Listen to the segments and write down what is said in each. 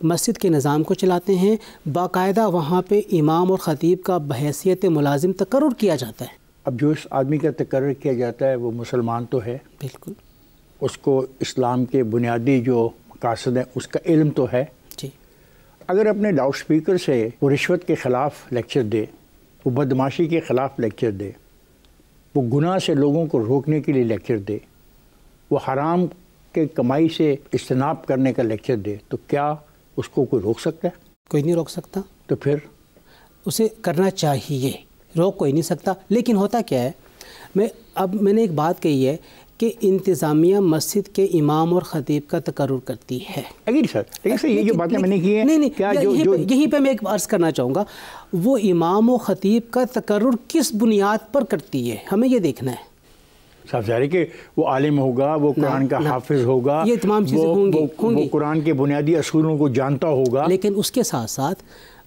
مسجد کے نظام کو چلاتے ہیں، باقاعدہ وہاں پہ امام اور خطیب کا بحیثیت ملازم تقرر کیا جاتا ہے۔ اب جو اس آدمی کا تقرر کیا جاتا ہے وہ مسلمان تو ہے، بالکل، اس کو اسلام کے بنیادی جو مقاصد ہیں اس کا علم تو ہے۔ جی، اگر اپنے لاؤڈ سپیکر سے وہ رشوت کے خلاف لیکچر دے، وہ بدماشی کے خلاف لیکچر دے، وہ گناہ سے لوگوں کو روکنے کے لیے لیکچر دے، وہ حرام کے کمائی سے اجتناب کرنے کا لیکچر دے، تو کیا اس کو کوئی روک سکتا ہے؟ کوئی نہیں روک سکتا، تو پھر اسے کرنا چاہیے، روک کوئی نہیں سکتا۔ لیکن ہوتا کیا ہے، میں نے ایک بات کہی ہے کہ انتظامیہ مسجد کے امام اور خطیب کا تقرر کرتی ہے۔ اگین سر، لیکن سر یہ جو باتیں میں نے کی ہیں، نہیں، کیا یہیں پہ میں ایک عرض کرنا چاہوں گا، وہ امام و خطیب کا تقرر کس بنیاد پر کرتی ہے، ہمیں یہ دیکھنا ہے۔ صاحب ظاہر ہے کہ وہ عالم ہوگا، وہ قرآن کا حافظ ہوگا، یہ تمام چیزیں ہوں گی، وہ قرآن کے بنیادی اصولوں کو جانتا ہوگا، لیکن اس کے ساتھ ساتھ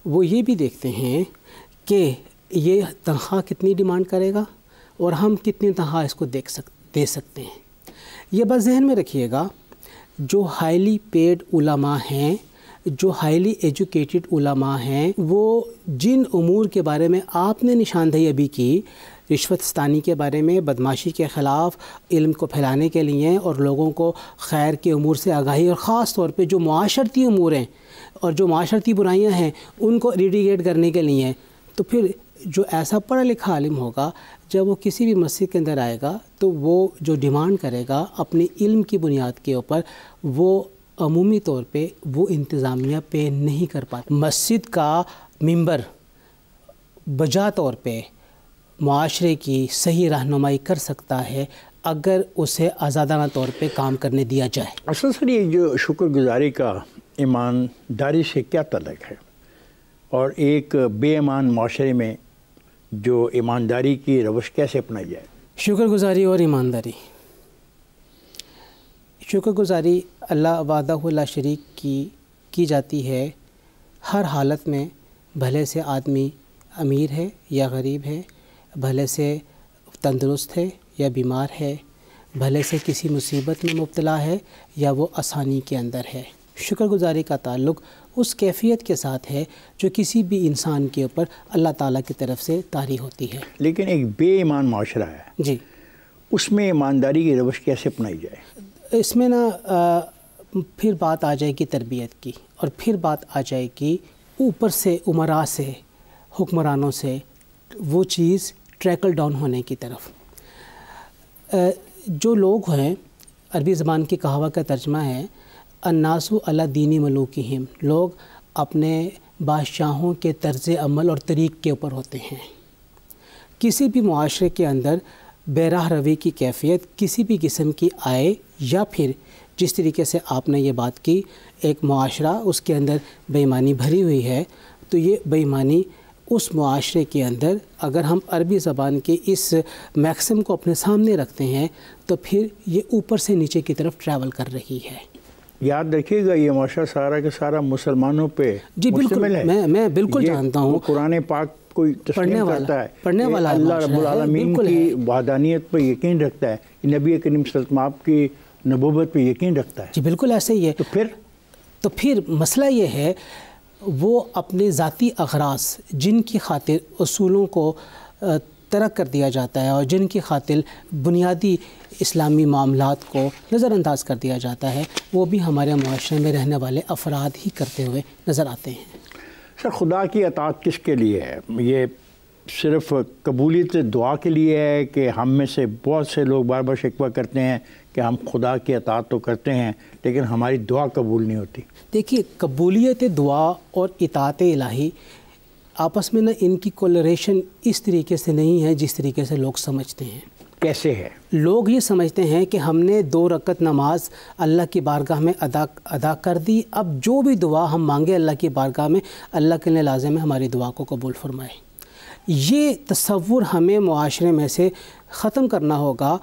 وہ یہ بھی دیکھتے ہیں کہ یہ تنخواہ کتنی ڈیمانڈ کرے گا اور ہم کتنی تنخواہ اس کو دے سکتے ہیں۔ یہ بس ذہن میں رکھیے گا، جو ہائیلی پیڈ علماء ہیں، جو ہائیلی ایجوکیٹڈ علماء ہیں، وہ جن امور کے بارے میں آپ نے نشاندہی ابھی کی، رشوت ستانی کے بارے میں، بدماشی کے خلاف علم کو پھیلانے کے لیے اور لوگوں کو خیر کے امور سے آگاہی، اور خاص طور پہ جو معاشرتی امور ہیں اور جو معاشرتی برائیاں ہیں ان کو ریڈیگیٹ کرنے کے لیے، تو پھر جو ایسا پڑھا لکھا عالم ہوگا جب وہ کسی بھی مسجد کے اندر آئے گا تو وہ جو ڈیمانڈ کرے گا اپنے علم کی بنیاد کے اوپر، وہ عمومی طور پہ وہ انتظامیہ پہ نہیں کر پاتا۔ مسجد کا ممبر بجا طور پہ معاشرے کی صحیح رہنمائی کر سکتا ہے اگر اسے آزادانہ طور پہ کام کرنے دیا جائے۔ اصل سر یہ جو شکر گزاری کا ایمانداری سے کیا تعلق ہے، اور ایک بے ایمان معاشرے میں جو ایمانداری کی روش کیسے اپنائی جائے؟ شکر گزاری اور ایمانداری، شکر گزاری اللہ وحدہ لا شریک کی جاتی ہے ہر حالت میں، بھلے سے آدمی امیر ہے یا غریب ہے، بھلے سے تندرست ہے یا بیمار ہے، بھلے سے کسی مصیبت میں مبتلا ہے یا وہ آسانی کے اندر ہے۔ شکر گزاری کا تعلق اس کیفیت کے ساتھ ہے جو کسی بھی انسان کے اوپر اللہ تعالیٰ کی طرف سے طاری ہوتی ہے۔ لیکن ایک بے ایمان معاشرہ ہے، جی، اس میں ایمانداری کی روش کیسے اپنائی جائے؟ اس میں نا پھر بات آ جائے گی تربیت کی، اور پھر بات آ جائے گی اوپر سے عمراء سے، حکمرانوں سے وہ چیز ٹریکل ڈاؤن ہونے کی طرف۔ جو لوگ ہیں، عربی زبان کی کہاوت کا ترجمہ ہے الناس علی دین ملوکہم، لوگ اپنے بادشاہوں کے طرز عمل اور طریق کے اوپر ہوتے ہیں۔ کسی بھی معاشرے کے اندر بے راہ روی کی کیفیت کسی بھی قسم کی آئے، یا پھر جس طریقے سے آپ نے یہ بات کی، ایک معاشرہ اس کے اندر بے ایمانی بھری ہوئی ہے، تو یہ بے ایمانی اس معاشرے کے اندر اگر ہم عربی زبان کے اس میکسم کو اپنے سامنے رکھتے ہیں تو پھر یہ اوپر سے نیچے کی طرف ٹریول کر رہی ہے۔ یاد رکھیے گا یہ معاشرہ سارا کے سارا مسلمانوں پہ مشتمل ہے۔ میں بالکل جانتا ہوں، وہ قرآن پاک کو تسلیم کرتا ہے، پڑھنے والا اللہ رب العالمین کی وحدانیت پر یقین رکھتا ہے، نبی کریم صلی اللہ علیہ وسلم کی نبوت پہ یقین رکھتا ہے۔ جی بالکل ایسے ہی ہے۔ تو پھر مسئلہ یہ ہے، وہ اپنے ذاتی اغراض جن کی خاطر اصولوں کو ترک کر دیا جاتا ہے اور جن کی خاطر بنیادی اسلامی معاملات کو نظر انداز کر دیا جاتا ہے، وہ بھی ہمارے معاشرے میں رہنے والے افراد ہی کرتے ہوئے نظر آتے ہیں۔ سر خدا کی اطاعت کس کے لیے ہے؟ یہ صرف قبولیت دعا کے لیے ہے کہ ہم میں سے بہت سے لوگ بار بار شکوہ کرتے ہیں کہ ہم خدا کی اطاعت تو کرتے ہیں لیکن ہماری دعا قبول نہیں ہوتی؟ دیکھیے، قبولیت دعا اور اطاعت الہی آپس میں ان کی کولیریشن اس طریقے سے نہیں ہے جس طریقے سے لوگ سمجھتے ہیں۔ کیسے ہے؟ لوگ یہ سمجھتے ہیں کہ ہم نے 2 رکعت نماز اللہ کی بارگاہ میں ادا کر دی، اب جو بھی دعا ہم مانگے اللہ کی بارگاہ میں، اللہ کے لیے لازم ہے ہماری دعا کو قبول فرمائے۔ یہ تصور ہمیں معاشرے میں سے ختم کرنا ہوگا۔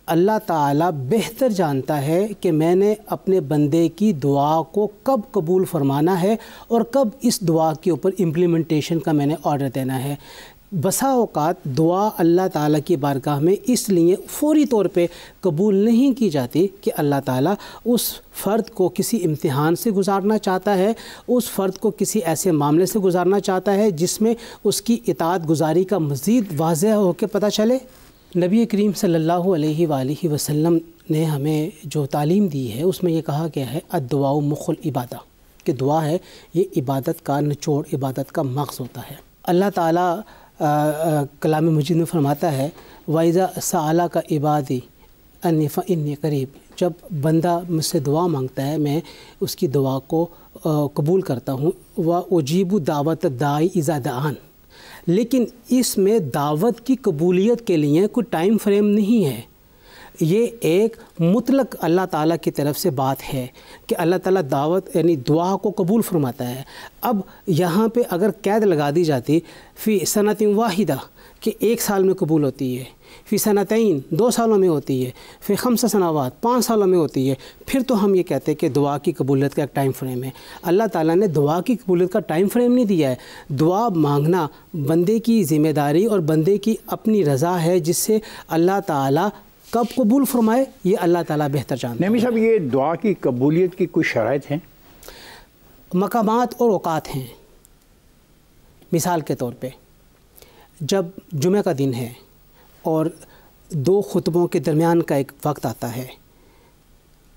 اللہ تعالیٰ بہتر جانتا ہے کہ میں نے اپنے بندے کی دعا کو کب قبول فرمانا ہے اور کب اس دعا کے اوپر امپلیمنٹیشن کا میں نے آرڈر دینا ہے۔ بسا اوقات دعا اللہ تعالیٰ کی بارگاہ میں اس لیے فوری طور پہ قبول نہیں کی جاتی کہ اللہ تعالیٰ اس فرد کو کسی امتحان سے گزارنا چاہتا ہے، اس فرد کو کسی ایسے معاملے سے گزارنا چاہتا ہے جس میں اس کی اطاعت گزاری کا مزید واضح ہو کے پتہ چلے۔ نبی کریم صلی اللہ علیہ وآلہ وسلم نے ہمیں جو تعلیم دی ہے اس میں یہ کہا گیا ہے الدعاء مخ العبادہ، کہ دعا ہے یہ عبادت کا نچوڑ، عبادت کا مغز ہوتا ہے۔ اللہ تعالیٰ کلام مجید میں فرماتا ہے وَإِذَا سَأَلَكَ عِبَادِي أَنِّي فَإِنِّي قَرِيب، جب بندہ مجھ سے دعا مانگتا ہے میں اس کی دعا کو قبول کرتا ہوں۔ وَأُجِيبُ دَعْوَةَ الدَّاعِ إِذَا دَعَانِ، لیکن اس میں دعوت کی قبولیت کے لیے کوئی ٹائم فریم نہیں ہے، یہ ایک مطلق اللہ تعالیٰ کی طرف سے بات ہے کہ اللہ تعالیٰ دعوت یعنی دعا کو قبول فرماتا ہے۔ اب یہاں پہ اگر قید لگا دی جاتی فی سنۃ واحدہ کہ 1 سال میں قبول ہوتی ہے، فی سنتین 2 سالوں میں ہوتی ہے، فی 5 سنوات 5 سالوں میں ہوتی ہے، پھر تو ہم یہ کہتے ہیں کہ دعا کی قبولیت کا ایک ٹائم فریم ہے۔ اللہ تعالیٰ نے دعا کی قبولیت کا ٹائم فریم نہیں دیا ہے۔ دعا مانگنا بندے کی ذمہ داری اور بندے کی اپنی رضا ہے، جس سے اللہ تعالیٰ کب قبول فرمائے یہ اللہ تعالیٰ بہتر جانتا ہے۔ نعیمی صاحب، یہ دعا کی قبولیت کی کچھ شرائط ہیں؟ مقامات اور اوقات ہیں۔ مثال کے طور پہ جب جمعہ کا دن ہے اور 2 خطبوں کے درمیان کا ایک وقت آتا ہے،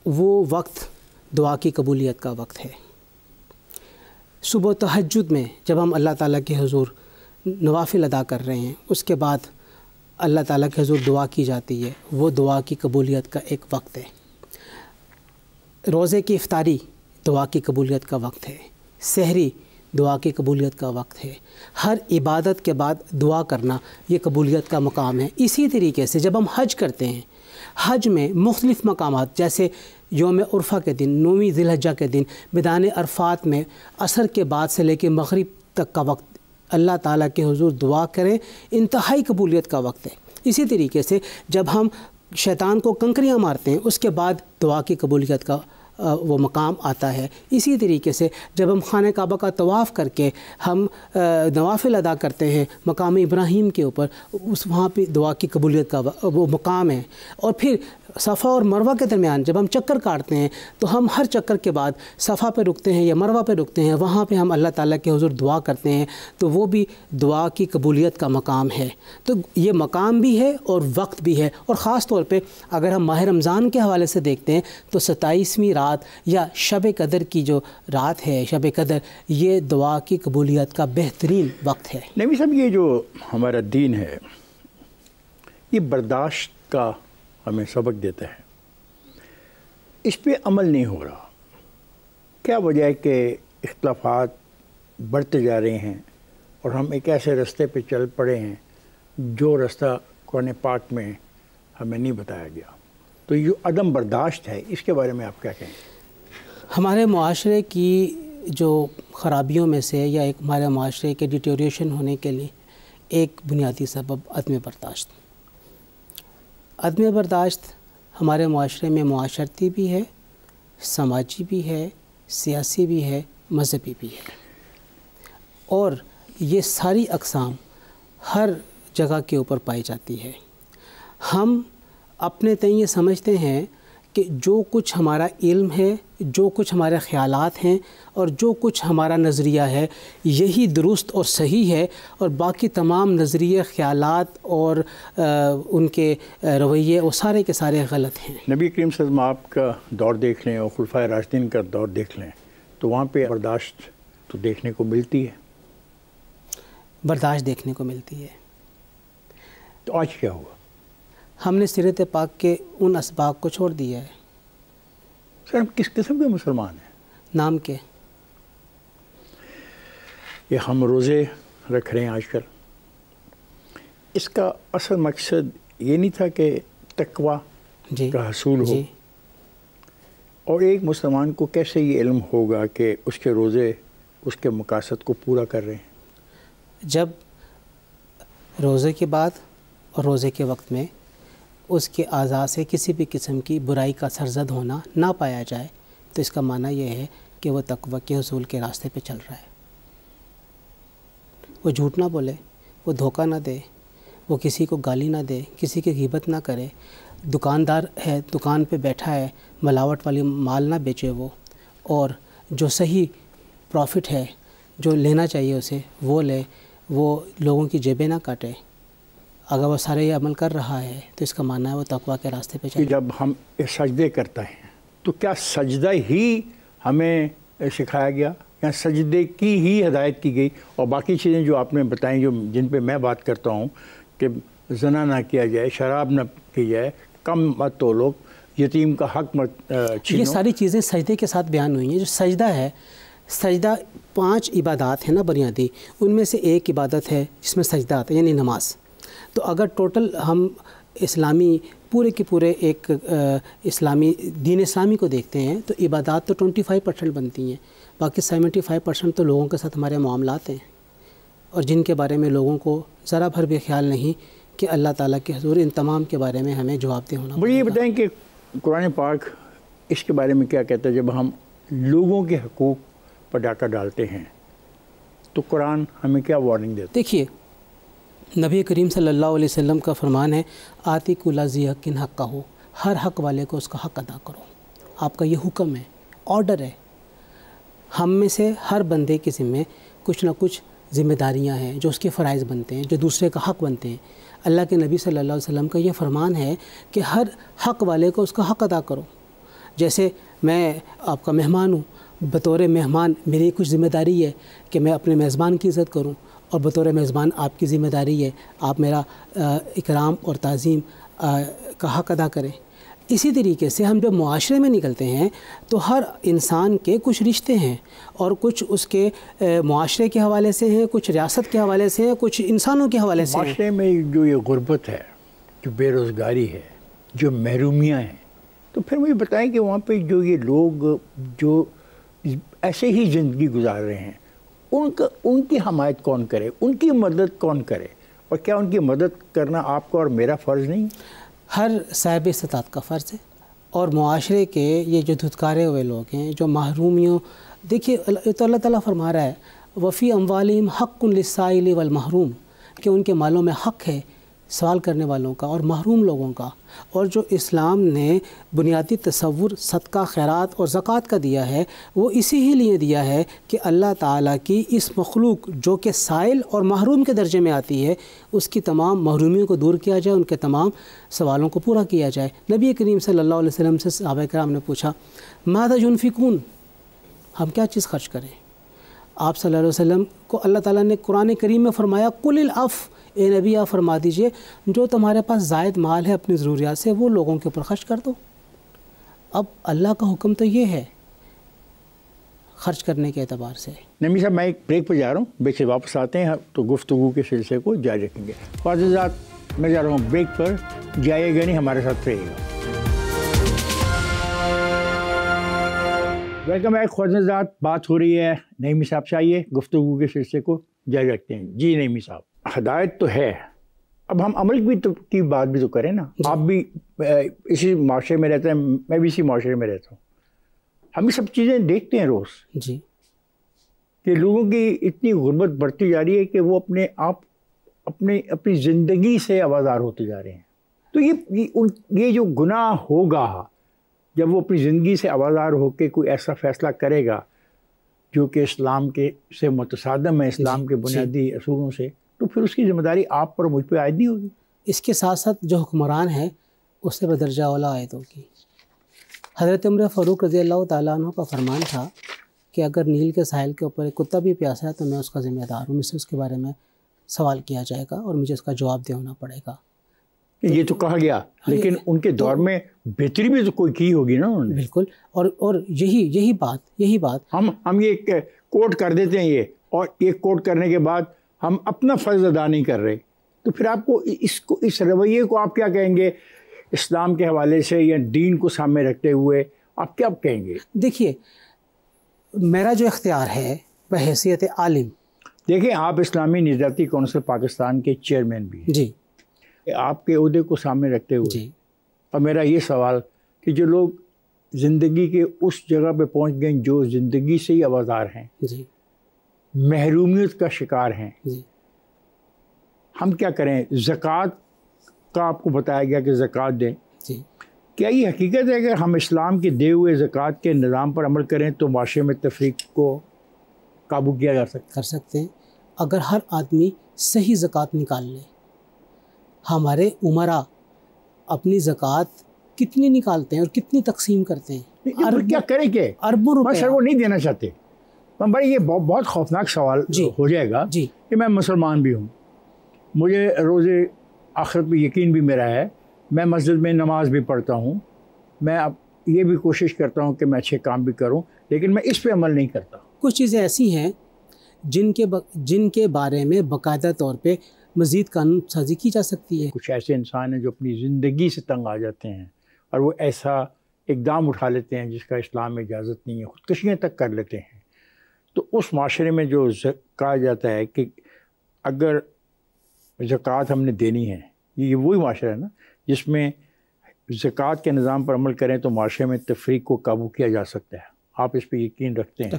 وہ وقت دعا کی قبولیت کا وقت ہے۔ صبح تہجد میں جب ہم اللہ تعالیٰ کے حضور نوافل ادا کر رہے ہیں، اس کے بعد اللہ تعالیٰ کے حضور دعا کی جاتی ہے، وہ دعا کی قبولیت کا ایک وقت ہے۔ روزے کی افطاری دعا کی قبولیت کا وقت ہے، سحری دعا کی قبولیت کا وقت ہے۔ ہر عبادت کے بعد دعا کرنا یہ قبولیت کا مقام ہے۔ اسی طریقے سے جب ہم حج کرتے ہیں، حج میں مختلف مقامات جیسے یوم عرفہ کے دن، 9ویں ذی الحجہ کے دن، میدان عرفات میں عصر کے بعد سے لے کے مغرب تک کا وقت اللہ تعالیٰ کے حضور دعا کریں، انتہائی قبولیت کا وقت ہے۔ اسی طریقے سے جب ہم شیطان کو کنکریاں مارتے ہیں، اس کے بعد دعا کی قبولیت کا وہ مقام آتا ہے۔ اسی طریقے سے جب ہم خانہ کعبہ کا طواف کر کے ہم نوافل ادا کرتے ہیں مقام ابراہیم کے اوپر، وہاں پہ دعا کی قبولیت کا وہ مقام ہے۔ اور پھر صفا اور مروہ کے درمیان جب ہم چکر کاٹتے ہیں تو ہم ہر چکر کے بعد صفا پہ رکتے ہیں یا مروہ پہ رکتے ہیں، وہاں پہ ہم اللہ تعالیٰ کے حضور دعا کرتے ہیں، تو وہ بھی دعا کی قبولیت کا مقام ہے۔ تو یہ مقام بھی ہے اور وقت بھی ہے۔ اور خاص طور پہ اگر ہم ماہ رمضان کے حوالے سے دیکھتے ہیں تو 27ویں رات یا شب قدر کی جو رات ہے، شب قدر، یہ دعا کی قبولیت کا بہترین وقت ہے۔ نعیمی صاحب، یہ جو ہمارا دین ہے یہ برداشت کا ہمیں سبق دیتا ہے، اس پہ عمل نہیں ہو رہا۔ کیا وجہ ہے کہ اختلافات بڑھتے جا رہے ہیں اور ہم ایک ایسے رستے پہ چل پڑے ہیں جو رستہ قرآن پاک میں ہمیں نہیں بتایا گیا؟ تو یہ عدم برداشت ہے، اس کے بارے میں آپ کیا کہیں؟ ہمارے معاشرے کی جو خرابیوں میں سے یا ایک ہمارے معاشرے کے ڈیٹیوریشن ہونے کے لیے ایک بنیادی سبب عدم برداشت۔ عدم برداشت ہمارے معاشرے میں معاشرتی بھی ہے، سماجی بھی ہے، سیاسی بھی ہے، مذہبی بھی ہے، اور یہ ساری اقسام ہر جگہ کے اوپر پائی جاتی ہے۔ ہم اپنے تئیں یہ سمجھتے ہیں کہ جو کچھ ہمارا علم ہے، جو کچھ ہمارے خیالات ہیں اور جو کچھ ہمارا نظریہ ہے یہی درست اور صحیح ہے، اور باقی تمام نظریے، خیالات اور ان کے رویے وہ سارے کے سارے غلط ہیں۔ نبی کریم صلی اللہ علیہ وسلم آپ کا دور دیکھ لیں اور خلفائے راشدین کا دور دیکھ لیں تو وہاں پہ برداشت تو دیکھنے کو ملتی ہے، برداشت دیکھنے کو ملتی ہے۔ تو آج کیا ہوا؟ ہم نے سیرت پاک کے ان اسباق کو چھوڑ دیا ہے۔ سر، ہم کس قسم کے مسلمان ہیں؟ نام کے یہ ہم روزے رکھ رہے ہیں آج کل، اس کا اصل مقصد یہ نہیں تھا کہ تقوی کا حصول ہو؟ اور ایک مسلمان کو کیسے یہ علم ہوگا کہ اس کے روزے اس کے مقاصد کو پورا کر رہے ہیں؟ جب روزے کے بعد اور روزے کے وقت میں اس کے اعضاء سے کسی بھی قسم کی برائی کا سرزد ہونا نہ پایا جائے تو اس کا معنی یہ ہے کہ وہ تقوی کے حصول کے راستے پہ چل رہا ہے۔ وہ جھوٹ نہ بولے، وہ دھوکہ نہ دے، وہ کسی کو گالی نہ دے، کسی کی غیبت نہ کرے، دکاندار ہے دکان پہ بیٹھا ہے ملاوٹ والی مال نہ بیچے وہ، اور جو صحیح پروفٹ ہے جو لینا چاہیے اسے وہ لے، وہ لوگوں کی جیبیں نہ کاٹے۔ اگر وہ سارے یہ عمل کر رہا ہے تو اس کا ماننا ہے وہ تقویٰ کے راستے پہ چلے۔ جب ہم سجدے کرتے ہیں تو کیا سجدہ ہی ہمیں سکھایا گیا یا سجدے کی ہی ہدایت کی گئی؟ اور باقی چیزیں جو آپ نے بتائیں، جو جن پہ میں بات کرتا ہوں کہ زنا نہ کیا جائے، شراب نہ کی جائے، کم مت تولو، یتیم کا حق مت چھینو، یہ ساری چیزیں سجدے کے ساتھ بیان ہوئی ہیں۔ جو سجدہ ہے، سجدہ 5 عبادات ہیں نا بنیادی، ان میں سے ایک عبادت ہے جس میں سجدہ آتا ہے، یعنی نماز۔ تو اگر ٹوٹل ہم اسلامی پورے کے پورے ایک اسلامی دین اسلامی کو دیکھتے ہیں تو عبادات تو 25% بنتی ہیں، باقی 75% تو لوگوں کے ساتھ ہمارے معاملات ہیں، اور جن کے بارے میں لوگوں کو ذرا بھر بھی خیال نہیں کہ اللہ تعالیٰ کے حضور ان تمام کے بارے میں ہمیں جواب دہ ہونا مجھے یہ بتائیں کہ قرآن پاک اس کے بارے میں کیا کہتا ہے؟ جب ہم لوگوں کے حقوق پر ڈاکہ ڈالتے ہیں تو قرآن ہمیں کیا وارننگ دیتا ہے؟ دیکھیے، نبی کریم صلی اللہ علیہ وسلم کا فرمان ہے آتی کل ذی حق حق کا ہو، ہر حق والے کو اس کا حق ادا کرو۔ آپ کا یہ حکم ہے، آرڈر ہے۔ ہم میں سے ہر بندے کے ذمے کچھ نہ کچھ ذمہ داریاں ہیں جو اس کے فرائض بنتے ہیں، جو دوسرے کا حق بنتے ہیں۔ اللہ کے نبی صلی اللہ علیہ وسلم کا یہ فرمان ہے کہ ہر حق والے کو اس کا حق ادا کرو۔ جیسے میں آپ کا مہمان ہوں، بطور مہمان میری کچھ ذمہ داری ہے کہ میں اپنے میزبان کی عزت کروں، اور بطور میزبان آپ کی ذمہ داری ہے آپ میرا اکرام اور تعظیم کا حق ادا کریں۔ اسی طریقے سے ہم جب معاشرے میں نکلتے ہیں تو ہر انسان کے کچھ رشتے ہیں، اور کچھ اس کے معاشرے کے حوالے سے ہیں، کچھ ریاست کے حوالے سے ہیں، کچھ انسانوں کے حوالے سے ہیں۔ معاشرے میں جو یہ غربت ہے، جو بے روزگاری ہے، جو محرومیاں ہیں، تو پھر مجھے بتائیں کہ وہاں پہ جو یہ لوگ جو ایسے ہی زندگی گزار رہے ہیں، ان کی حمایت کون کرے، ان کی مدد کون کرے؟ اور کیا ان کی مدد کرنا آپ کا اور میرا فرض نہیں؟ ہر صاحب استطاعت کا فرض ہے، اور معاشرے کے یہ جو دھتکارے ہوئے لوگ ہیں، جو محرومیوں، دیکھیے تو اللہ تعالیٰ فرما رہا ہے وفی اموالہم حق للسائل والمحروم، کہ ان کے مالوں میں حق ہے سوال کرنے والوں کا اور محروم لوگوں کا۔ اور جو اسلام نے بنیادی تصور صدقہ، خیرات اور زکوٰۃ کا دیا ہے، وہ اسی ہی لیے دیا ہے کہ اللہ تعالیٰ کی اس مخلوق جو کہ سائل اور محروم کے درجے میں آتی ہے، اس کی تمام محرومیوں کو دور کیا جائے، ان کے تمام سوالوں کو پورا کیا جائے۔ نبی کریم صلی اللہ علیہ وسلم سے صحابہ کرام نے پوچھا ماذا ينفقون، ہم کیا چیز خرچ کریں؟ آپ صلی اللہ علیہ وسلم کو اللہ تعالیٰ نے قرآن کریم میں فرمایا قل العفو، اے نبی آپ فرما دیجئے جو تمہارے پاس زائد مال ہے اپنی ضروریات سے وہ لوگوں کے اوپر خرچ کر دو۔ اب اللہ کا حکم تو یہ ہے خرچ کرنے کے اعتبار سے۔ نمی صاحب میں ایک بریک پہ جا رہا ہوں، بریک سے واپس آتے ہیں تو گفتگو کے سلسلے کو جاری رکھیں گے۔ خواجہ میں جا رہا ہوں بریک پر، جائیے گا نہیں، ہمارے ساتھ رہیے گا۔ ویلکم بیک خواجہ، بات ہو رہی ہے نعیمی صاحب سے، آئیے گفتگو کے سلسلے کو جاری رکھتے ہیں۔ جی نعیمی صاحب، ہدایت تو ہے، اب ہم عمل بھی تو کی بات بھی تو کریں نا۔ آپ بھی اسی معاشرے میں رہتے ہیں، میں بھی اسی معاشرے میں رہتا ہوں، ہم یہ سب چیزیں دیکھتے ہیں روز جی کہ لوگوں کی اتنی غربت بڑھتی جا رہی ہے کہ وہ اپنے آپ اپنی زندگی سے آوازار ہوتے جا رہے ہیں۔ تو یہ جو گناہ ہوگا جب وہ اپنی زندگی سے آوازار ہو کے کوئی ایسا فیصلہ کرے گا جو کہ اسلام کے سے متصادم ہے، اسلام کے بنیادی اصولوں سے، تو پھر اس کی ذمہ داری آپ پر مجھ پہ عائد نہیں ہوگی؟ اس کے ساتھ ساتھ جو حکمران ہے اس سے بدرجہ اولا عائد ہوگی۔ حضرت عمر فاروق رضی اللہ تعالیٰ عنہ کا فرمان تھا کہ اگر نیل کے ساحل کے اوپر ایک کتا بھی پیاسا ہے تو میں اس کا ذمہ دار ہوں، مجھ سے اس کے بارے میں سوال کیا جائے گا اور مجھے اس کا جواب دینا پڑے گا۔ یہ تو کہا گیا، لیکن ان کے دور میں بہتری بھی تو کوئی کی ہوگی نا انہوں نے۔ بالکل، اور یہی بات ہم یہ کوٹ کر دیتے ہیں یہ، اور یہ کوٹ کرنے کے بعد ہم اپنا فرض ادا نہیں کر رہے، تو پھر آپ کو اس رویے کو آپ کیا کہیں گے اسلام کے حوالے سے یا دین کو سامنے رکھتے ہوئے آپ کیا کہیں گے؟ دیکھیے میرا جو اختیار ہے بحیثیت عالم، دیکھیں آپ اسلامی نظریاتی کونسل پاکستان کے چیئرمین بھی ہیں، جی آپ کے عہدے کو سامنے رکھتے ہوئے جی، اور میرا یہ سوال کہ جو لوگ زندگی کے اس جگہ پہ پہنچ گئے جو زندگی سے ہی آوازار ہیں، جی محرومیت کا شکار ہیں، جی، ہم کیا کریں؟ زکوٰۃ کا آپ کو بتایا گیا کہ زکوٰۃ دیں. جی. کیا یہ حقیقت ہے کہ ہم اسلام کے دیے ہوئے زکوٰۃ کے نظام پر عمل کریں تو معاشرے میں تفریق کو قابو کیا جا سکتا؟ کر سکتے ہیں اگر ہر آدمی صحیح زکوٰۃ نکال لے. ہمارے عمرا اپنی زکوٰۃ کتنی نکالتے ہیں اور کتنی تقسیم کرتے ہیں؟ کیا کریں کہ اربوں روپے سر وہ نہیں دینا چاہتے. بھائی یہ بہت خوفناک سوال ہو جائے گا کہ میں مسلمان بھی ہوں, مجھے روز آخرت پہ یقین بھی میرا ہے, میں مسجد میں نماز بھی پڑھتا ہوں, میں اب یہ بھی کوشش کرتا ہوں کہ میں اچھے کام بھی کروں, لیکن میں اس پہ عمل نہیں کرتا. کچھ چیزیں ایسی ہیں جن کے بارے میں باقاعدہ طور پہ مزید قانون سازی کی جا سکتی ہے. کچھ ایسے انسان ہیں جو اپنی زندگی سے تنگ آ جاتے ہیں اور وہ ایسا اقدام اٹھا لیتے ہیں جس کا اسلام میں اجازت نہیں ہے, خودکشیاں تک کر لیتے ہیں. تو اس معاشرے میں جو کہا جاتا ہے کہ اگر زکوٰۃ ہم نے دینی ہے, یہ وہی معاشرہ ہے نا جس میں زکوٰۃ کے نظام پر عمل کریں تو معاشرے میں تفریق کو قابو کیا جا سکتا ہے. آپ اس پہ یقین رکھتے ہیں؟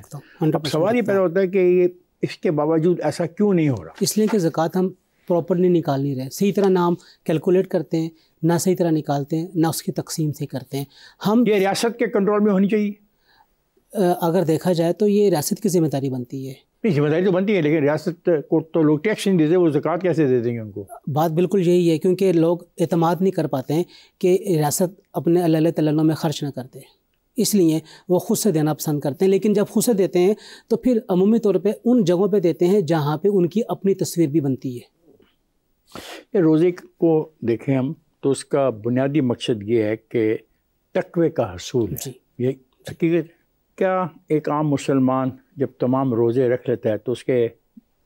اب سوال یہ پیدا ہوتا ہے کہ یہ اس کے باوجود ایسا کیوں نہیں ہو رہا؟ اس لیے کہ زکوٰۃ ہم پراپرلی نکال نہیں رہے, صحیح طرح نہ ہم کیلکولیٹ کرتے ہیں, نہ صحیح طرح نکالتے ہیں, نہ اس کی تقسیم سے کرتے ہیں. ہم یہ ریاست کے کنٹرول میں ہونی چاہیے. اگر دیکھا جائے تو یہ ریاست کی ذمہ داری بنتی ہے. نہیں, ذمہ داری تو بنتی ہے, لیکن ریاست کو تو لوگ ٹیکس نہیں دیتے, وہ زکوٰۃ کیسے دے دیں گے ان کو؟ بات بالکل یہی ہے, کیونکہ لوگ اعتماد نہیں کر پاتے ہیں کہ ریاست اپنے اللہ تعالیٰ میں خرچ نہ کرتے, اس لیے وہ خود سے دینا پسند کرتے ہیں. لیکن جب خود سے دیتے ہیں تو پھر عمومی طور پہ ان جگہوں پہ دیتے ہیں جہاں پہ ان کی اپنی تصویر بھی بنتی ہے. یہ روزے کو دیکھیں ہم تو اس کا بنیادی مقصد یہ ہے کہ تقوی کا حصول ہے. یہ حقیقت ہے. کیا ایک عام مسلمان جب تمام روزے رکھ لیتا ہے تو اس کے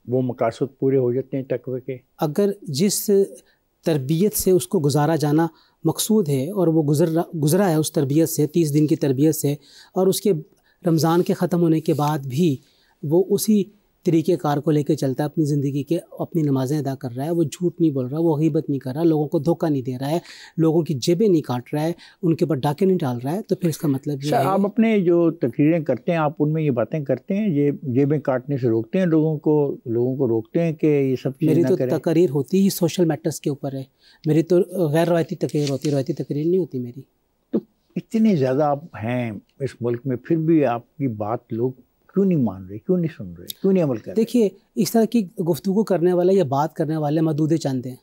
وہ مقاصد پورے ہو جاتے ہیں تقوی کے؟ اگر جس تربیت سے اس کو گزارا جانا مقصود ہے اور وہ گزرا ہے اس تربیت سے, 30 دن کی تربیت سے, اور اس کے رمضان کے ختم ہونے کے بعد بھی وہ اسی طریقہ کار کو لے کے چلتا ہے اپنی زندگی کے, اپنی نمازیں ادا کر رہا ہے, وہ جھوٹ نہیں بول رہا, وہ غیبت نہیں کر رہا, لوگوں کو دھوکہ نہیں دے رہا ہے, لوگوں کی جیبیں نہیں کاٹ رہا ہے, ان کے اوپر ڈاکے نہیں ڈال رہا ہے, تو پھر اس کا مطلب یہ ہے. آپ اپنے جو تقریریں کرتے ہیں آپ ان میں یہ باتیں کرتے ہیں, یہ جیبیں کاٹنے سے روکتے ہیں لوگوں کو روکتے ہیں کہ یہ سب چیزیں نہ کریں؟ میری تو تقریر ہوتی ہی سوشل میٹرز کے اوپر ہے, میری تو غیر روایتی تقریر ہوتی ہے, روایتی تقریر نہیں ہوتی میری. تو اتنے زیادہ آپ ہیں اس ملک میں, پھر بھی آپ کی بات لوگ کیوں نہیں مان رہے, کیوں نہیں سن رہے, کیوں نہیں عمل کر رہے؟ دیکھیے, اس طرح کی گفتگو کرنے والے یا بات کرنے والے محدود چند ہیں,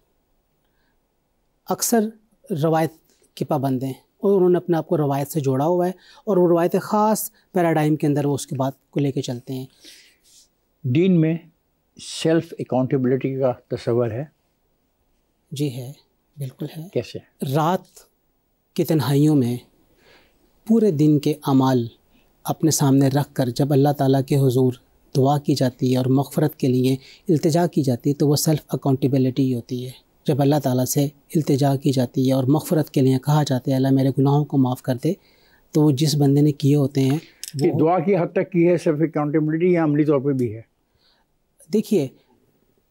اکثر روایت کے پابند ہیں, اور انہوں نے اپنے آپ کو روایت سے جوڑا ہوا ہے, اور وہ روایت خاص پیراڈائم کے اندر وہ اس کی بات کو لے کے چلتے ہیں. دین میں سیلف اکاؤنٹیبلٹی کا تصور ہے؟ جی ہے, بالکل ہے. کیسے؟ رات کی تنہائیوں میں پورے دن کے اعمال اپنے سامنے رکھ کر جب اللہ تعالیٰ کے حضور دعا کی جاتی ہے اور مغفرت کے لیے التجا کی جاتی ہے تو وہ سیلف اکاؤنٹیبلٹی ہوتی ہے. جب اللہ تعالیٰ سے التجا کی جاتی ہے اور مغفرت کے لیے کہا جاتا ہے اللہ میرے گناہوں کو معاف کر دے, تو وہ جس بندے نے کیے ہوتے ہیں وہ دعا کی حد تک کی ہے سیلف اکاؤنٹیبلٹی, یا عملی طور پہ بھی ہے؟ دیکھیے,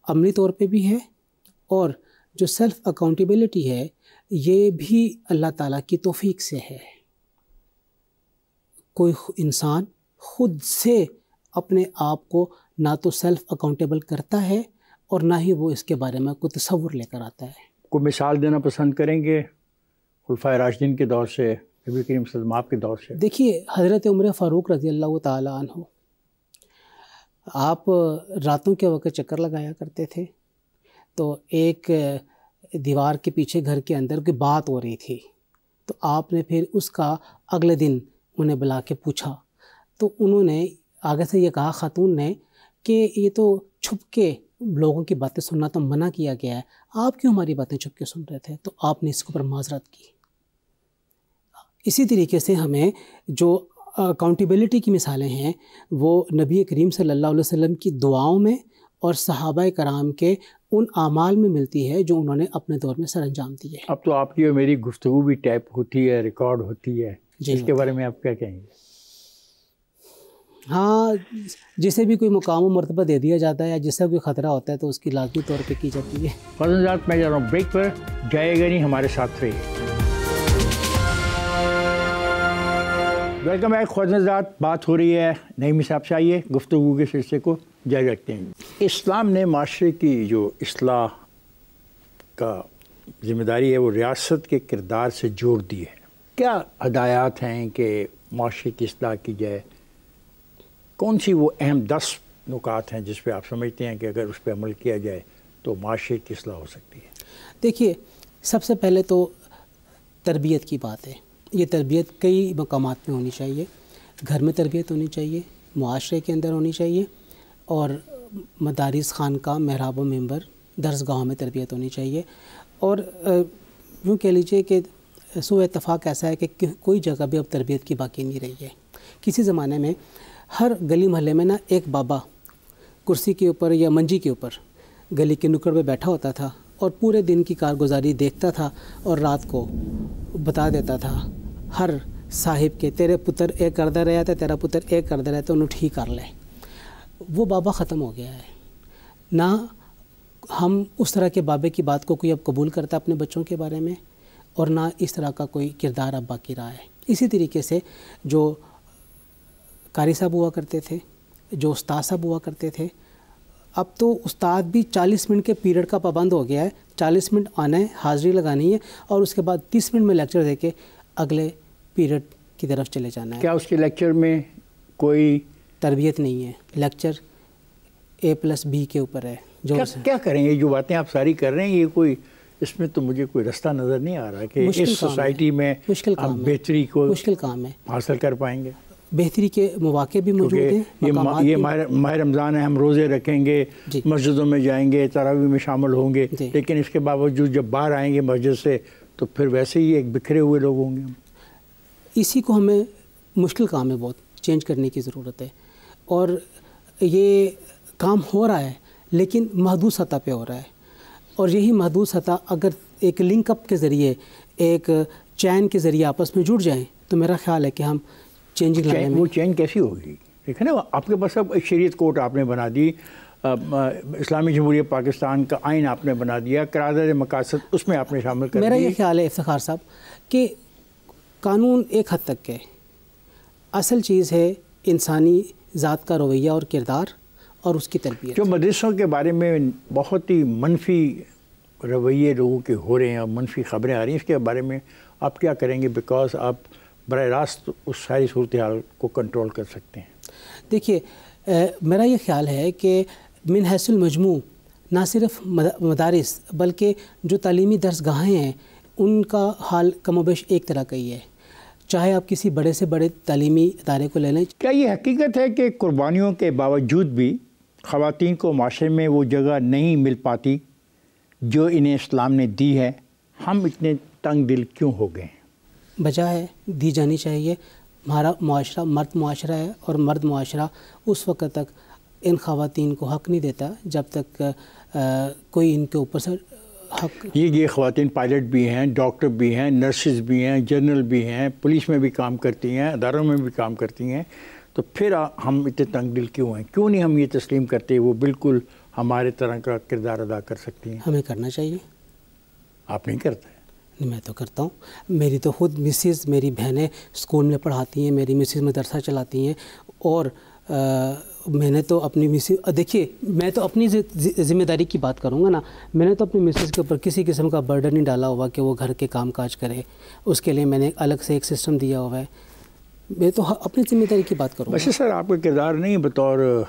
عملی طور پہ بھی ہے, اور جو سیلف اکاؤنٹیبلٹی ہے یہ بھی اللہ تعالیٰ کی توفیق سے ہے. کوئی انسان خود سے اپنے آپ کو نہ تو سیلف اکاؤنٹیبل کرتا ہے اور نہ ہی وہ اس کے بارے میں کوئی تصور لے کر آتا ہے. کوئی مثال دینا پسند کریں گے خلفائے راشدین کے دور سے, نبی کریم صلی اللہ علیہ وسلم آپ کے دور سے؟ دیکھیے, حضرت عمر فاروق رضی اللہ تعالیٰ عنہ, آپ راتوں کے وقت چکر لگایا کرتے تھے, تو ایک دیوار کے پیچھے گھر کے اندر کوئی بات ہو رہی تھی, تو آپ نے پھر اس کا اگلے دن انہیں بلا کے پوچھا, تو انہوں نے آگے سے یہ کہا خاتون نے کہ یہ تو چھپ کے لوگوں کی باتیں سننا تو منع کیا گیا ہے, آپ کیوں ہماری باتیں چھپ کے سن رہے تھے؟ تو آپ نے اس کے اوپر معذرت کی. اسی طریقے سے ہمیں جو اکاؤنٹیبلٹی کی مثالیں ہیں وہ نبی کریم صلی اللہ علیہ وسلم کی دعاؤں میں اور صحابہ کرام کے ان اعمال میں ملتی ہے جو انہوں نے اپنے دور میں سر انجام دیے. اب تو آپ کی اور میری گفتگو بھی ٹیپ ہوتی ہے, ریکارڈ ہوتی ہے, اس کے بارے میں آپ کیا کہیں گے؟ ہاں, جسے بھی کوئی مقام و مرتبہ دے دیا جاتا ہے یا جس سے کوئی خطرہ ہوتا ہے تو اس کی لازمی طور پہ کی جاتی ہے. فضل ذات, میں جا رہا ہوں بریک پر, جائے گا نہیں, ہمارے ساتھ رہیے. Welcome back. فضل ذات بات ہو رہی ہے, نعیمی صاحب سے آئیے گفتگو کے سلسلے کو جاری رکھتے ہیں. اسلام نے معاشرے کی جو اصلاح کا ذمہ داری ہے وہ ریاست کے کردار سے جوڑ دی ہے. کیا ہدایات ہیں کہ معاشرے کی اصلاح کی جائے؟ کون سی وہ اہم 10 نکات ہیں جس پہ آپ سمجھتے ہیں کہ اگر اس پہ عمل کیا جائے تو معاشرے کی اصلاح ہو سکتی ہے؟ دیکھیے، سب سے پہلے تو تربیت کی بات ہے. یہ تربیت کئی مقامات میں ہونی چاہیے. گھر میں تربیت ہونی چاہیے، معاشرے کے اندر ہونی چاہیے، اور مدارس، خانقاہ، محراب و منبر، درسگاہوں میں تربیت ہونی چاہیے. اور یوں کہہ لیجئے کہ سوء اتفاق ایسا ہے کہ کوئی جگہ بھی اب تربیت کی باقی نہیں رہی ہے. کسی زمانے میں ہر گلی محلے میں نا ایک بابا کرسی کے اوپر یا منجی کے اوپر گلی کے نکڑ پہ بیٹھا ہوتا تھا اور پورے دن کی کارگزاری دیکھتا تھا اور رات کو بتا دیتا تھا ہر صاحب کے، تیرے پتر ایک کردا رہا تھا، تیرا پتر ایک کردا رہا تھا، انہوں ٹھیک کر لے. وہ بابا ختم ہو گیا ہے. نہ ہم اس طرح کے بابے کی بات کو کوئی اب قبول کرتا اپنے بچوں کے بارے میں، اور نہ اس طرح کا کوئی کردار اب باقی رہا ہے. اسی طریقے سے جو قاری صاحب ہوا کرتے تھے، جو استاد صاحب ہوا کرتے تھے، اب تو استاد بھی 40 منٹ کے پیریڈ کا پابند ہو گیا ہے. 40 منٹ آنا ہے، حاضری لگانی ہے، اور اس کے بعد 30 منٹ میں لیکچر دے کے اگلے پیریڈ کی طرف چلے جانا ہے. کیا اس کے لیکچر میں کوئی تربیت نہیں ہے؟ لیکچر A+B کے اوپر ہے. جو کیا کریں؟ یہ جو باتیں آپ ساری کر رہے ہیں، یہ کوئی اس میں تو مجھے کوئی رستہ نظر نہیں آ رہا کہ اس سوسائٹی میں آپ بہتری کو مشکل کام ہے حاصل کر پائیں گے. بہتری کے مواقع بھی موجود ہیں. یہ ماہ رمضان ہے، ہم روزے رکھیں گے، مسجدوں میں جائیں گے، تراویح میں شامل ہوں گے، لیکن اس کے باوجود جب باہر آئیں گے مسجد سے تو پھر ویسے ہی ایک بکھرے ہوئے لوگ ہوں گے. اسی کو ہمیں مشکل کام ہے، بہت چینج کرنے کی ضرورت ہے. اور یہ کام ہو رہا ہے لیکن محدود سطح پہ ہو رہا ہے. اور یہی محدود سطح اگر ایک لنک اپ کے ذریعے، ایک چین کے ذریعے آپس میں جڑ جائیں تو میرا خیال ہے کہ ہم چینجنگ لانے میں. وہ چین کیسی ہوگی؟ دیکھیں نا، آپ کے پاس اب شریعت کوٹ آپ نے بنا دی، اسلامی جمہوریہ پاکستان کا آئین آپ نے بنا دیا، قرارداد مقاصد اس میں آپ نے شامل کر دیا. میرا یہ خیال ہے افتخار صاحب کہ قانون ایک حد تک ہے، اصل چیز ہے انسانی ذات کا رویہ اور کردار اور اس کی تربیت. جو مدرسوں کے بارے میں بہت ہی منفی رویے لوگوں کے ہو رہے ہیں اور منفی خبریں آ رہی ہیں، اس کے بارے میں آپ کیا کریں گے؟ بیکاز آپ براہ راست اس ساری صورتحال کو کنٹرول کر سکتے ہیں. دیکھیے، میرا یہ خیال ہے کہ من حیث المجموع نہ صرف مدارس بلکہ جو تعلیمی درسگاہیں ہیں ان کا حال کم و بیش ایک طرح کا ہی ہے، چاہے آپ کسی بڑے سے بڑے تعلیمی ادارے کو لے لیں. کیا یہ حقیقت ہے کہ قربانیوں کے باوجود بھی خواتین کو معاشرے میں وہ جگہ نہیں مل پاتی جو انہیں اسلام نے دی ہے؟ ہم اتنے تنگ دل کیوں ہو گئے ہیں؟ وجہ ہے دی جانی چاہیے. ہمارا معاشرہ مرد معاشرہ ہے، اور مرد معاشرہ اس وقت تک ان خواتین کو حق نہیں دیتا جب تک کوئی ان کے اوپر سے حق. یہ خواتین پائلٹ بھی ہیں، ڈاکٹر بھی ہیں، نرسز بھی ہیں، جنرل بھی ہیں، پولیس میں بھی کام کرتی ہیں، اداروں میں بھی کام کرتی ہیں، تو پھر ہم اتنے تنگ دل کیوں ہیں؟ کیوں نہیں ہم یہ تسلیم کرتے وہ بالکل ہمارے طرح کا کردار ادا کر سکتی ہیں؟ ہمیں کرنا چاہیے. آپ نہیں کرتے؟ میں تو کرتا ہوں. میری تو خود مسز، میری بہنیں اسکول میں پڑھاتی ہیں، میری مسز مدرسہ چلاتی ہیں، اور میں نے تو اپنی مسز، دیکھیے میں تو اپنی ذمہ داری کی بات کروں گا نا، میں نے تو اپنی مسز کے اوپر کسی قسم کا برڈن نہیں ڈالا ہوا کہ وہ گھر کے کام کاج کرے. اس کے لیے میں نے الگ سے ایک سسٹم دیا ہوا ہے. میں تو اپنی ذمہ داری کی بات کروں گا. ویسے سر، آپ کا کردار نہیں بطور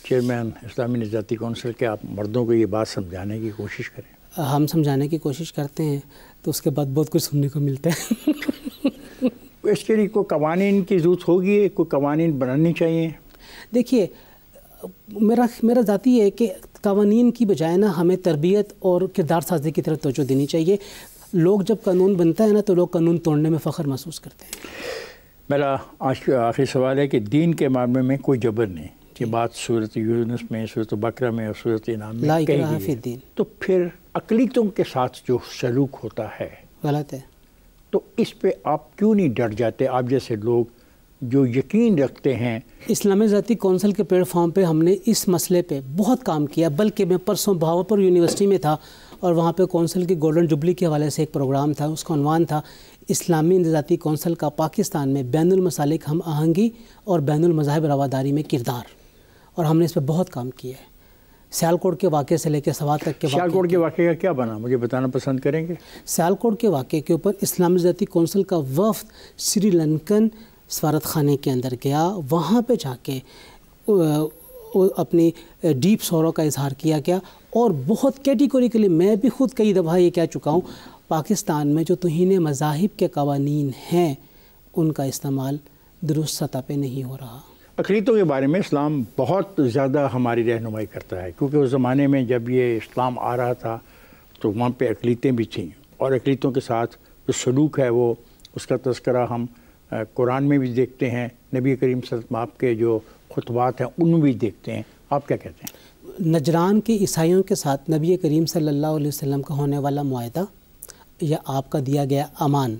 چیئرمین اسلامی نجاتی کونسل کے آپ مردوں کو یہ بات سمجھانے کی کوشش کریں؟ ہم سمجھانے کی کوشش کرتے ہیں تو اس کے بعد بہت کچھ سننے کو ملتا ہے. اس کے لیے کوئی قوانین کی ضرورت ہوگی، کوئی قوانین بنانی چاہیے. دیکھیے، میرا ذاتی ہے کہ قوانین کی بجائے نا ہمیں تربیت اور کردار سازی کی طرف توجہ دینی چاہیے. لوگ جب قانون بنتا ہے نا تو لوگ قانون توڑنے میں فخر محسوس کرتے ہیں. میرا آج کا آخری سوال ہے کہ دین کے معاملے میں کوئی جبر نہیں. یہ بات صورت یونس میں، صورت بقرہ میں اور صورت انعام میں لا اکراہ فی الدین. تو پھر اقلیتوں کے ساتھ جو سلوک ہوتا ہے غلط ہے. تو اس پہ آپ کیوں نہیں ڈٹ جاتے؟ آپ جیسے لوگ جو یقین رکھتے ہیں. اسلامی ذاتی کونسل کے پلیٹ فارم پہ ہم نے اس مسئلے پہ بہت کام کیا، بلکہ میں پرسوں بہاولپور یونیورسٹی میں تھا اور وہاں پہ کونسل کی گولڈن جوبلی کے حوالے سے ایک پروگرام تھا. اس کا عنوان تھا اسلامی ذاتی کونسل کا پاکستان میں بین المسالک ہم آہنگی اور بین المذاہب رواداری میں کردار، اور ہم نے اس پہ بہت کام کیا ہے. سیالکوٹ کے واقعے سے لے کے سوات تک کے واقعے. سیالکوٹ کے واقعے کا کیا بنا، مجھے بتانا پسند کریں گے؟ سیالکوٹ کے واقعے کے اوپر اسلامی ذاتی کونسل کا وفد سری لنکن سفارت خانے کے اندر گیا. وہاں پہ جا کے اپنی ڈیپ سورو کا اظہار کیا گیا، اور بہت کیٹیگوریکلی میں بھی خود کئی دفعہ یہ کہہ چکا ہوں، پاکستان میں جو توہین مذاہب کے قوانین ہیں ان کا استعمال درست سطح پہ نہیں ہو رہا. اقلیتوں کے بارے میں اسلام بہت زیادہ ہماری رہنمائی کرتا ہے، کیونکہ اس زمانے میں جب یہ اسلام آ رہا تھا تو وہاں پہ اقلیتیں بھی تھیں، اور اقلیتوں کے ساتھ جو سلوک ہے وہ اس کا تذکرہ ہم قرآن میں بھی دیکھتے ہیں، نبی کریم صلی اللہ علیہ وسلم آپ کے جو خطبات ہیں ان میں بھی دیکھتے ہیں. آپ کیا کہتے ہیں؟ نجران کے عیسائیوں کے ساتھ نبی کریم صلی اللہ علیہ وسلم کا ہونے والا معاہدہ یا آپ کا دیا گیا امان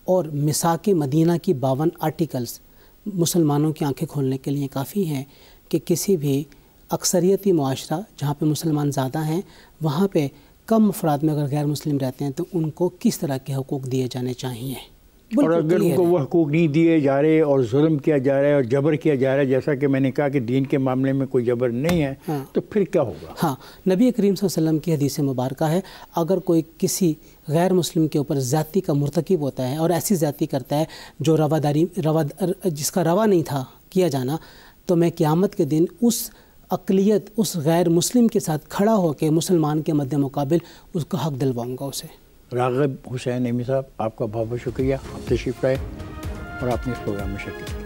اور میثاق مدینہ کی 52 آرٹیکلز مسلمانوں کی آنکھیں کھولنے کے لیے کافی ہیں کہ کسی بھی اکثریتی معاشرہ جہاں پہ مسلمان زیادہ ہیں وہاں پہ کم افراد میں اگر غیر مسلم رہتے ہیں تو ان کو کس طرح کے حقوق دیے جانے چاہیے. اور اگر ان کو وہ حقوق نہیں دیے جا رہے اور ظلم کیا جا رہا ہے اور جبر کیا جا رہا ہے، جیسا کہ میں نے کہا کہ دین کے معاملے میں کوئی جبر نہیں ہے، تو پھر کیا ہوگا؟ ہاں، نبی کریم صلی اللہ علیہ وسلم کی حدیث مبارکہ ہے، اگر کوئی کسی غیر مسلم کے اوپر زیادتی کا مرتکب ہوتا ہے اور ایسی زیادتی کرتا ہے جو جس کا روا نہیں تھا کیا جانا، تو میں قیامت کے دن اس اقلیت اس غیر مسلم کے ساتھ کھڑا ہو کے مسلمان کے مد مقابل اس کا حق دلواؤں گا اسے. راغب حسین ایمی صاحب، آپ کا بہت بہت شکریہ، آپ تشریف لائے اور آپ نے اس پروگرام میں شرکت کی.